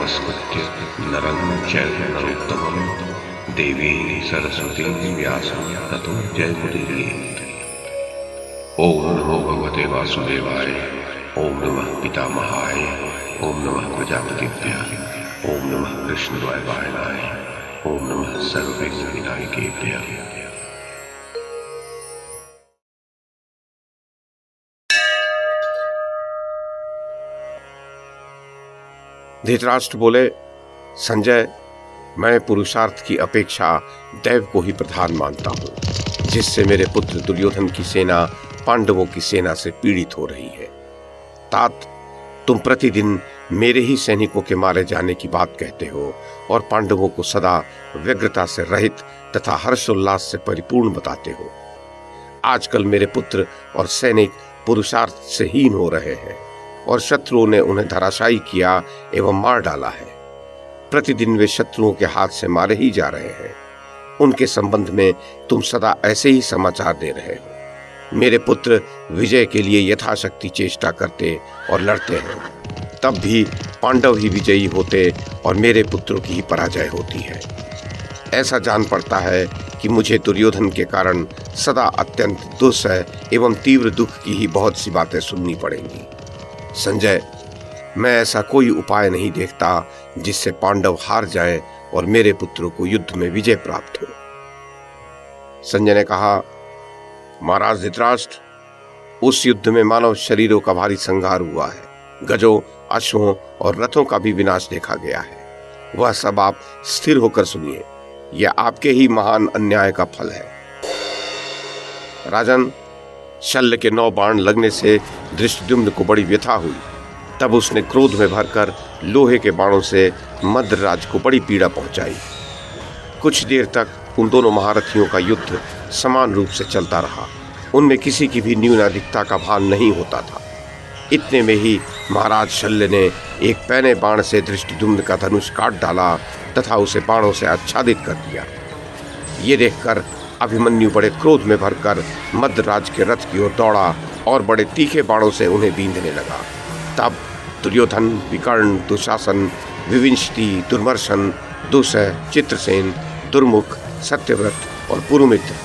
नमस्कृत्य नरं चैव नरोत्तमं देवीं सरस्वतीं व्यासं ततो जयमुदीरयेत्। ओम नमो भगवते वासुदेवाय, ओम नमः पितामहाय, ओम नमः प्रजापतिभ्यः, ओम नमः कृष्णद्वैपायनाय, ओम नमः सर्वविघ्नविनायकेभ्यः। धृतराष्ट्र बोले, संजय, मैं पुरुषार्थ की अपेक्षा दैव को ही प्रधान मानता हूँ, जिससे मेरे पुत्र दुर्योधन की सेना पांडवों की सेना से पीड़ित हो रही है। तात, तुम प्रतिदिन मेरे ही सैनिकों के मारे जाने की बात कहते हो और पांडवों को सदा व्यग्रता से रहित तथा हर्षोल्लास से परिपूर्ण बताते हो। आजकल मेरे पुत्र और सैनिक पुरुषार्थ से हीन हो रहे हैं और शत्रुओं ने उन्हें धराशायी किया एवं मार डाला है। प्रतिदिन वे शत्रुओं के हाथ से मारे ही जा रहे हैं। उनके संबंध में तुम सदा ऐसे ही समाचार दे रहे हो। मेरे पुत्र विजय के लिए यथाशक्ति चेष्टा करते और लड़ते हैं, तब भी पांडव ही विजयी होते और मेरे पुत्रों की ही पराजय होती है। ऐसा जान पड़ता है कि मुझे दुर्योधन के कारण सदा अत्यंत दुस्सह एवं तीव्र दुख की ही बहुत सी बातें सुननी पड़ेंगी। संजय, मैं ऐसा कोई उपाय नहीं देखता जिससे पांडव हार जाएं और मेरे पुत्रों को युद्ध में विजय प्राप्त हो। संजय ने कहा, महाराज धृतराष्ट्र, उस युद्ध में मानव शरीरों का भारी संहार हुआ है। गजों, अश्वों और रथों का भी विनाश देखा गया है। वह सब आप स्थिर होकर सुनिए, यह आपके ही महान अन्याय का फल है। राजन, शल्य के 9 बाण लगने से धृष्टद्युम्न को बड़ी व्यथा हुई। तब उसने क्रोध में भरकर लोहे के बाणों से मद्रराज को बड़ी पीड़ा पहुंचाई। कुछ देर तक उन दोनों महारथियों का युद्ध समान रूप से चलता रहा। उनमें किसी की भी न्यूनाधिकता का भान नहीं होता था। इतने में ही महाराज शल्य ने एक पैने बाण से धृष्टद्युम्न का धनुष काट डाला तथा उसे बाणों से आच्छादित कर दिया। ये देखकर अभिमन्यु बड़े क्रोध में भरकर मद्रराज के रथ की ओर दौड़ा और बड़े तीखे बाणों से उन्हें बींधने लगा। तब दुर्योधन, विकर्ण, दुशासन, विविंशति, दुर्मर्शन, दुस्सह, चित्रसेन, दुर्मुख, सत्यव्रत और पुरुमित्र,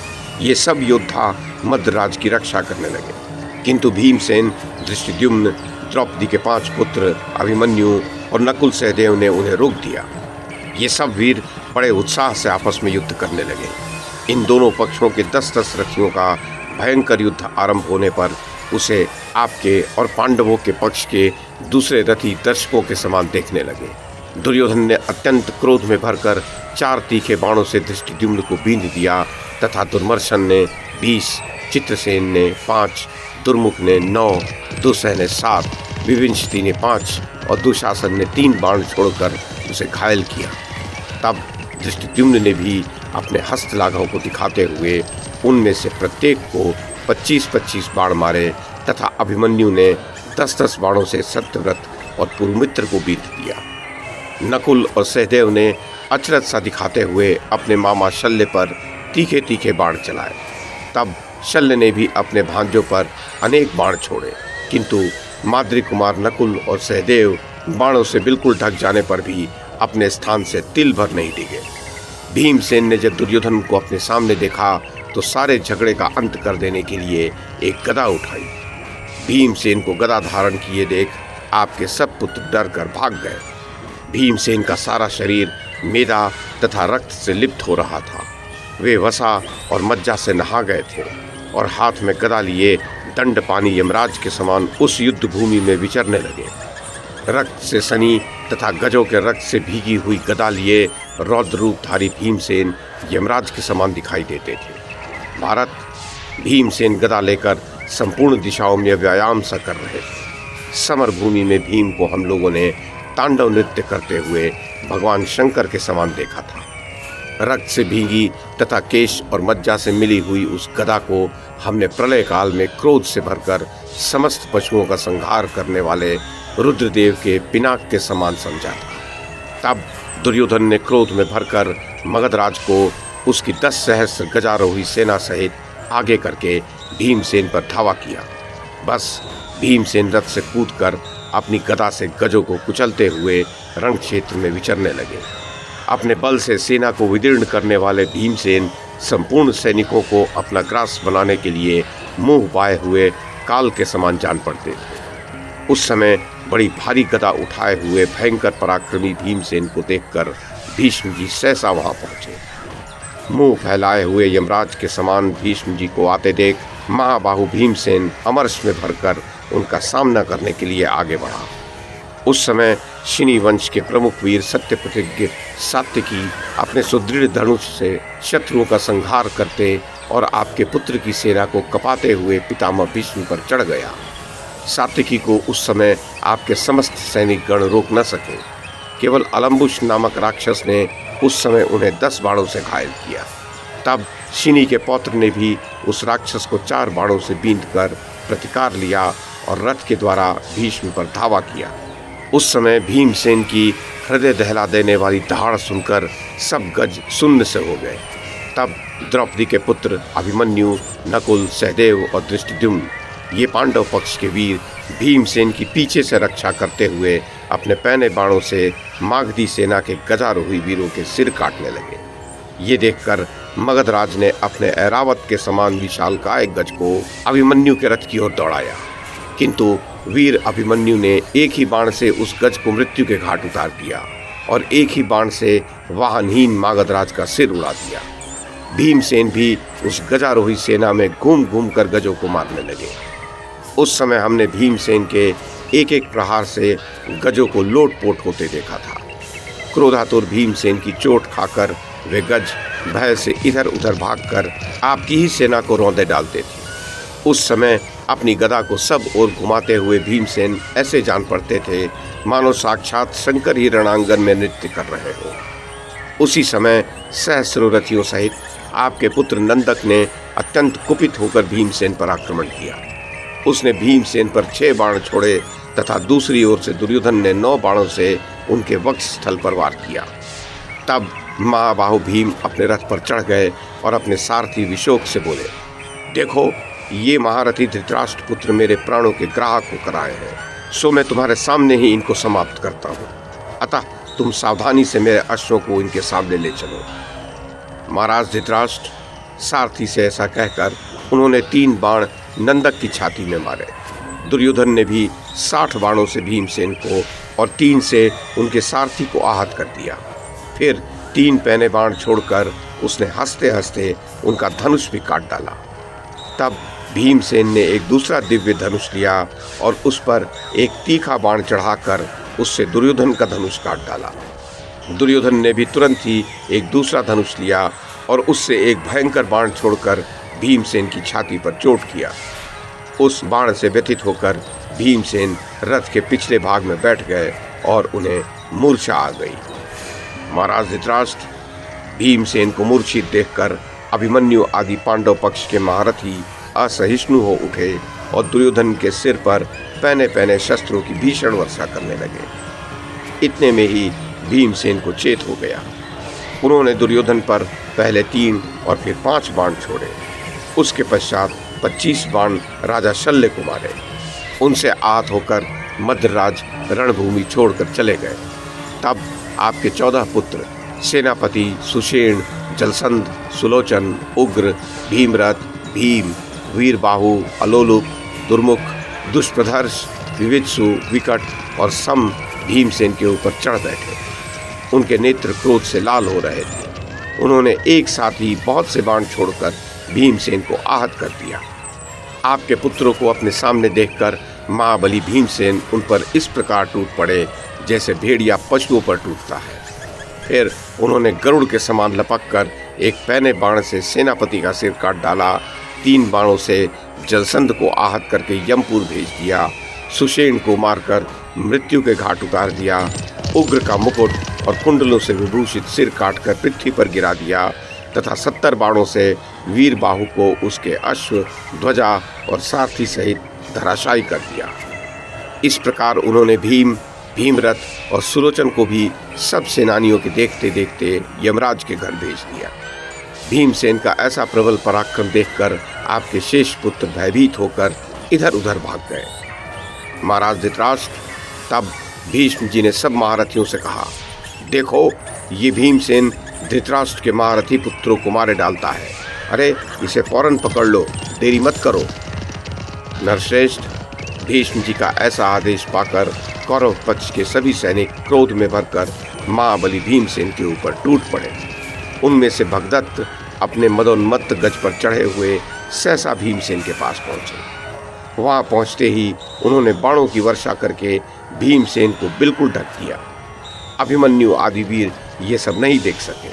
ये सब योद्धा मद्रराज की रक्षा करने लगे। किंतु भीमसेन, धृष्टद्युम्न, द्रौपदी के 5 पुत्र अभिमन्यु और नकुल सहदेव ने उन्हें रोक दिया। ये सब वीर बड़े उत्साह से आपस में युद्ध करने लगे। इन दोनों पक्षों के 10-10 रथियों का भयंकर युद्ध आरंभ होने पर उसे आपके और पांडवों के पक्ष के दूसरे रथी दर्शकों के समान देखने लगे। दुर्योधन ने अत्यंत क्रोध में भरकर 4 तीखे बाणों से धृष्टद्युम्न को बींध दिया तथा दुर्मर्शन ने 20, चित्रसेन ने 5, दुर्मुख ने 9, दुस्सह ने 7, विविंशति ने 5 और दुशासन ने 3 बाण छोड़कर उसे घायल किया। तब धृष्टद्युम्न ने भी अपने हस्त लाघव को दिखाते हुए उनमें से प्रत्येक को 25-25 बाण मारे तथा अभिमन्यु ने 10-10 बाणों से सत्यव्रत और पुरुमित्र को बींध दिया। नकुल और सहदेव ने अचरज सा दिखाते हुए अपने मामा शल्य पर तीखे तीखे बाण चलाए। तब शल्य ने भी अपने भांजों पर अनेक बाण छोड़े, किंतु माद्री कुमार नकुल और सहदेव बाणों से बिल्कुल ढक जाने पर भी अपने स्थान से तिल भर नहीं डिगे। भीमसेन ने जब दुर्योधन को अपने सामने देखा तो सारे झगड़े का अंत कर देने के लिए एक गदा उठाई। भीमसेन को गदा धारण किए देख आपके सब पुत्र डर कर भाग गए। भीमसेन का सारा शरीर मेदा तथा रक्त से लिप्त हो रहा था। वे वसा और मज्जा से नहा गए थे और हाथ में गदा लिए दंड पानी यमराज के समान उस युद्ध भूमि में विचरने लगे। रक्त से सनी तथा गजों के रक्त से भीगी हुई गदा लिए रौद्र रूपधारी भीमसेन यमराज के समान दिखाई देते थे। भारत, भीमसेन गदा लेकर संपूर्ण दिशाओं में व्यायाम सा कर रहे थे। समर भूमि में भीम को हम लोगों ने तांडव नृत्य करते हुए भगवान शंकर के समान देखा था। रक्त से भीगी तथा केश और मज्जा से मिली हुई उस गदा को हमने प्रलय काल में क्रोध से भरकर समस्त पशुओं का संहार करने वाले रुद्रदेव के पिनाक के समान समझा था। तब दुर्योधन ने क्रोध में भरकर मगधराज को उसकी 10 सहस्त्र गजारोही सेना सहित आगे करके भीमसेन पर धावा किया। बस भीमसेन रथ से कूदकर अपनी गदा से गजों को कुचलते हुए रण क्षेत्र में विचरने लगे। अपने बल से सेना को विदीर्ण करने वाले भीमसेन संपूर्ण सैनिकों को अपना ग्रास बनाने के लिए मुंह बाए हुए काल के समान जान पड़ते थे। उस समय बड़ी भारी गदा उठाए हुए भयंकर पराक्रमी भीमसेन को देखकर भीष्म जी सहसा वहां पहुंचे। मुंह फैलाए हुए यमराज के समान भीष्म जी को आते देख महाबाहु भीमसेन अमरश में भरकर उनका सामना करने के लिए आगे बढ़ा। उस समय शिनी वंश के प्रमुख वीर सत्य प्रतिज्ञ सात्यकी अपने सुदृढ़ धनुष से शत्रुओं का संहार करते और आपके पुत्र की सेना को कपाते हुए पितामह भीष्म पर चढ़ गया। सात्यकी को उस समय आपके समस्त सैनिक गण रोक न सके। केवल अलम्बुश नामक राक्षस ने उस समय उन्हें 10 बाणों से घायल किया। तब शिनी के पौत्र ने भी उस राक्षस को 4 बाणों से बींधकर प्रतिकार लिया और रथ के द्वारा भीष्म पर धावा किया। उस समय भीमसेन की हृदय दहला देने वाली दहाड़ सुनकर सब गज शून्य से हो गए। तब द्रौपदी के पुत्र अभिमन्यु, नकुल, सहदेव और दृष्टिद्युम्न ये पांडव पक्ष के वीर भीमसेन की पीछे से रक्षा करते हुए अपने पैने बाणों से मागधी सेना के गजारोही वीरों के सिर काटने लगे। ये देखकर मगधराज ने अपने ऐरावत के समान विशालकाय गज को अभिमन्यु के रथ की ओर दौड़ाया, किंतु वीर अभिमन्यु ने एक ही बाण से उस गज को मृत्यु के घाट उतार दिया और एक ही बाण से वाहनहीन मगधराज का सिर उड़ा दिया। भीमसेन भी उस गजारोही सेना में घूम घूम कर गजों को मारने लगे। उस समय हमने भीमसेन के एक एक प्रहार से गजों को लोटपोट होते देखा था। क्रोधातुर भीमसेन की चोट खाकर वे गज भय से इधर उधर भागकर आपकी ही सेना को रौंदे डालते थे। उस समय अपनी गदा को सब ओर घुमाते हुए भीमसेन ऐसे जान पड़ते थे मानो साक्षात शंकर ही रणांगन में नृत्य कर रहे हो। उसी समय सहस्रों रथियों सहित आपके पुत्र नंदक ने अत्यंत कुपित होकर भीमसेन पर आक्रमण किया। उसने भीमसेन पर 6 बाण छोड़े तथा दूसरी ओर से दुर्योधन ने 9 बाणों से उनके वक्ष स्थल पर वार किया। तब महाबाहु भीम अपने रथ पर चढ़ गए और अपने सारथी विशोक से बोले, देखो, ये महारथी धृतराष्ट्र पुत्र मेरे प्राणों के ग्राहक होकर आए हैं, सो मैं तुम्हारे सामने ही इनको समाप्त करता हूँ। अतः तुम सावधानी से मेरे अश्वों को इनके सामने ले चलो। महाराज धृतराष्ट्र, सारथी से ऐसा कहकर उन्होंने 3 बाण नंदक की छाती में मारे। दुर्योधन ने भी 60 बाणों से भीमसेन को और 3 से उनके सारथी को आहत कर दिया। फिर 3 पैने बाण छोड़कर उसने हंसते हंसते उनका धनुष भी काट डाला। तब भीमसेन ने एक दूसरा दिव्य धनुष लिया और उस पर एक तीखा बाण चढ़ाकर उससे दुर्योधन का धनुष काट डाला। दुर्योधन ने भी तुरंत ही एक दूसरा धनुष लिया और उससे एक भयंकर बाण छोड़कर भीमसेन की छाती पर चोट किया। उस बाण से व्यथित होकर भीमसेन रथ के पिछले भाग में बैठ गए और उन्हें मूर्छा आ गई। महाराज धृतराष्ट्र, भीमसेन को मूर्छित देखकर अभिमन्यु आदि पांडव पक्ष के महारथी असहिष्णु हो उठे और दुर्योधन के सिर पर पैने पैने शस्त्रों की भीषण वर्षा करने लगे। इतने में ही भीमसेन को चेत हो गया। उन्होंने दुर्योधन पर पहले 3 और फिर 5 बाण छोड़े। उसके पश्चात 25 बाण राजा शल्य को मारे। उनसे आहत होकर मद्रराज रणभूमि छोड़कर चले गए। तब आपके 14 पुत्र सेनापति सुषेण, जलसंध, सुलोचन, उग्र, भीमरथ, भीम, वीरबाहु, अलोलुप, दुर्मुख, दुष्प्रधर्ष, विवित्सु, विकट और सम भीमसेन के ऊपर चढ़ बैठे। उनके नेत्र क्रोध से लाल हो रहे थे। उन्होंने एक साथ ही बहुत से बाण छोड़कर भीमसेन को आहत कर दिया। आपके पुत्रों को अपने सामने देखकर महाबली भीमसेन उन पर इस प्रकार टूट पड़े जैसे भेड़िया पशुओं पर टूटता है। फिर उन्होंने गरुड़ के समान लपककर एक पैने बाण से सेनापति का सिर काट डाला, 3 बाणों से जलसंध को आहत करके यमपुर भेज दिया, सुषेण को मारकर मृत्यु के घाट उतार दिया, उग्र का मुकुट और कुंडलों से विभूषित सिर काटकर पृथ्वी पर गिरा दिया तथा 70 बाणों से वीरबाहु को उसके अश्व, ध्वजा और सारथी सहित धराशायी कर दिया। इस प्रकार उन्होंने भीम, भीमरथ और सुलोचन को भी सब सेनानियों के देखते देखते यमराज के घर भेज दिया। भीमसेन का ऐसा प्रबल पराक्रम देखकर आपके शेष पुत्र भयभीत होकर इधर उधर भाग गए। महाराज धृतराष्ट्र, तब भीष्म जी ने सब महारथियों से कहा, देखो ये भीमसेन धृतराष्ट्र के महारथी पुत्रों को मारे डालता है। अरे इसे फौरन पकड़ लो, देरी मत करो। नरश्रेष्ठ, भीष्म जी का ऐसा आदेश पाकर कौरव पक्ष के सभी सैनिक क्रोध में भरकर महाबली भीमसेन के ऊपर टूट पड़े। उनमें से भगदत्त अपने मदोन्मत्त गज पर चढ़े हुए सहसा भीमसेन के पास पहुंचे। वहां पहुंचते ही उन्होंने बाणों की वर्षा करके भीमसेन को बिल्कुल ढक दिया। अभिमन्यु आदि वीर ये सब नहीं देख सके।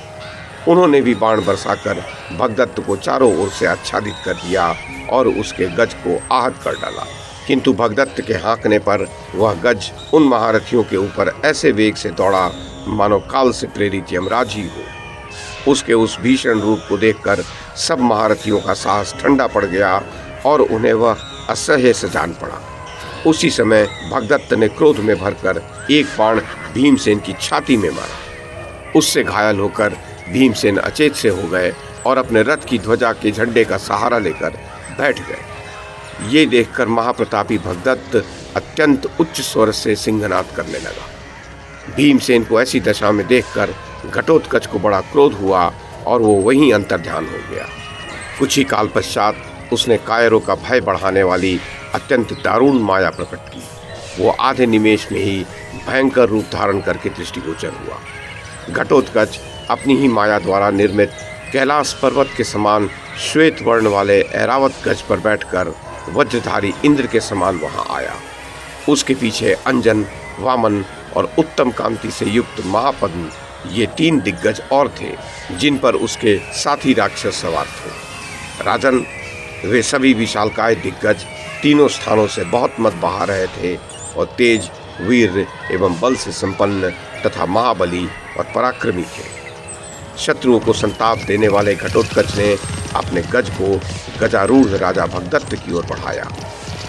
उन्होंने भी बाण बरसाकर भगदत्त को चारों ओर से आच्छादित कर दिया और उसके गज को आहत कर डाला। किंतु भगदत्त के हाँकने पर वह गज उन महारथियों के ऊपर ऐसे वेग से दौड़ा मानो काल से प्रेरित यमराज ही हो। उसके उस भीषण रूप को देखकर सब महारथियों का साहस ठंडा पड़ गया और उन्हें वह असह्य से जान पड़ा। उसी समय भगदत्त ने क्रोध में भरकर एक बाण भीमसेन की छाती में मारा। उससे घायल होकर भीमसेन अचेत से हो गए और अपने रथ की ध्वजा के झंडे का सहारा लेकर बैठ गए। ये देखकर महाप्रतापी भगदत्त अत्यंत उच्च स्वर से सिंहनाद करने लगा। भीमसेन को ऐसी दशा में देखकर घटोत्कच को बड़ा क्रोध हुआ और वो वहीं अंतर्ध्यान हो गया। कुछ ही काल पश्चात उसने कायरों का भय बढ़ाने वाली अत्यंत दारुण माया प्रकट की। वो आधे निमेष में ही भयंकर रूप धारण करके दृष्टिगोचर हुआ। घटोत्कच अपनी ही माया द्वारा निर्मित कैलाश पर्वत के समान श्वेत वर्ण वाले ऐरावत गज पर बैठकर वज्रधारी इंद्र के समान वहां आया। उसके पीछे अंजन, वामन और उत्तम कांति से युक्त महापद्म ये 3 दिग्गज और थे, जिन पर उसके साथी राक्षस सवार थे। राजन, वे सभी विशालकाय दिग्गज तीनों स्थानों से बहुत मत बहा रहे थे और तेज, वीर एवं बल से संपन्न तथा महाबली और पराक्रमी थे। शत्रुओं को संताप देने वाले घटोत्कच ने अपने गज को गजारूढ़ राजा भगदत्त की ओर बढ़ाया।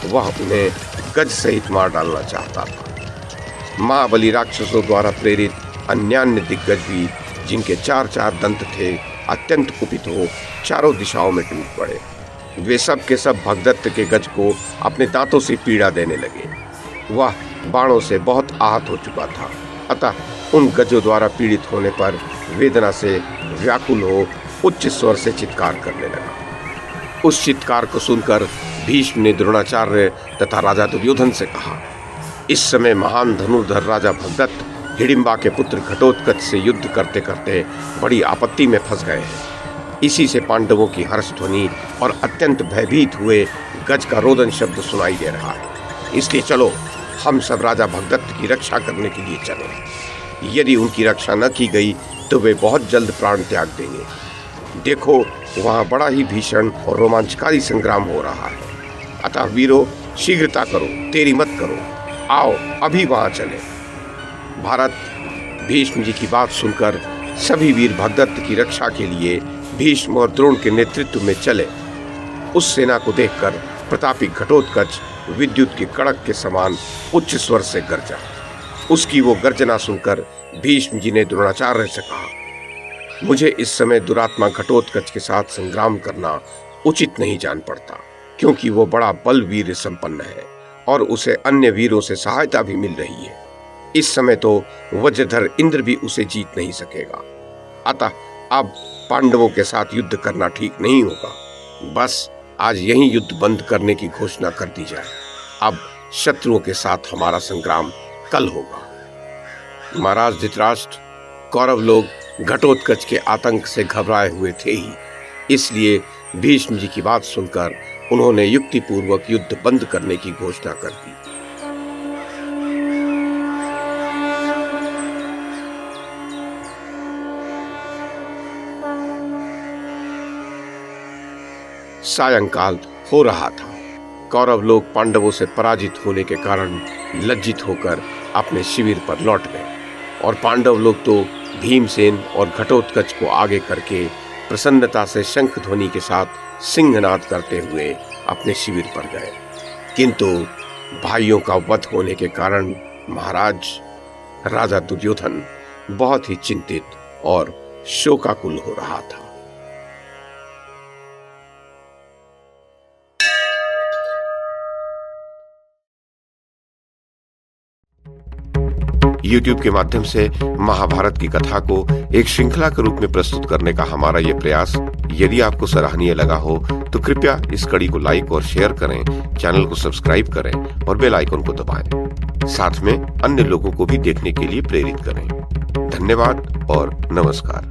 वह उन्हें गज सहित मार डालना चाहता था। महाबली राक्षसों द्वारा प्रेरित अन्यान्य दिग्गज भी, जिनके 4-4 दंत थे, अत्यंत कुपित हो चारों दिशाओं में टूट पड़े। वे सब के सब भगदत्त के गज को अपने दांतों से पीड़ा देने लगे। वह बाणों से बहुत आहत हो चुका था, अतः उन गजों द्वारा पीड़ित होने पर वेदना से व्याकुल हो उच्च स्वर से चित्कार करने लगा। उस चित्कार को सुनकर भीष्म ने द्रोणाचार्य तथा राजा दुर्योधन से कहा, इस समय महान धनुर्धर राजा भगदत्त हिडिंबा के पुत्र घटोत्कच से युद्ध करते करते बड़ी आपत्ति में फंस गए हैं। इसी से पांडवों की हर्ष ध्वनि और अत्यंत भयभीत हुए गज का रोदन शब्द सुनाई दे रहा है। इसलिए चलो हम सब राजा भगदत्त की रक्षा करने के लिए चलें। यदि उनकी रक्षा न की गई तो वे बहुत जल्द प्राण त्याग देंगे। देखो वहाँ बड़ा ही भीषण और रोमांचकारी संग्राम हो रहा है। अतः वीरों, शीघ्रता करो, देरी मत करो, आओ अभी वहाँ चले। भारत, भीष्म जी की बात सुनकर सभी वीर भगदत्त की रक्षा के लिए भीष्म और द्रोण के नेतृत्व में चले। उस सेना को देखकर प्रतापी घटोत्कच विद्युत की कड़क के समान उच्च स्वर से गरजा। उसकी वो गर्जना सुनकर भीष्म जी ने द्रोणाचार्य से कहा, मुझे इस समय दुरात्मा घटोत्कच के साथ संग्राम करना उचित नहीं जान पड़ता, क्योंकि वो बड़ा बल वीर संपन्न है और उसे अन्य वीरों से सहायता भी मिल रही है। इस समय तो वज्रधर इंद्र भी उसे जीत नहीं सकेगा। अतः अब पांडवों के साथ युद्ध करना ठीक नहीं होगा। बस आज यही युद्ध बंद करने की घोषणा कर दी जाए। अब शत्रुओं के साथ हमारा संग्राम कल होगा। महाराज धृतराष्ट्र, कौरव लोग घटोत्कच के आतंक से घबराए हुए थे ही, इसलिए भीष्म जी की बात सुनकर उन्होंने युक्तिपूर्वक युद्ध बंद करने की घोषणा कर दी। सायंकाल हो रहा था। कौरव लोग पांडवों से पराजित होने के कारण लज्जित होकर अपने शिविर पर लौट गए और पांडव लोग तो भीमसेन और घटोत्कच को आगे करके प्रसन्नता से शंख ध्वनि के साथ सिंहनाद करते हुए अपने शिविर पर गए। किंतु भाइयों का वध होने के कारण महाराज राजा दुर्योधन बहुत ही चिंतित और शोकाकुल हो रहा था। YouTube के माध्यम से महाभारत की कथा को एक श्रृंखला के रूप में प्रस्तुत करने का हमारा ये प्रयास यदि आपको सराहनीय लगा हो तो कृपया इस कड़ी को लाइक और शेयर करें, चैनल को सब्सक्राइब करें और बेल आइकन को दबाएं। साथ में अन्य लोगों को भी देखने के लिए प्रेरित करें। धन्यवाद और नमस्कार।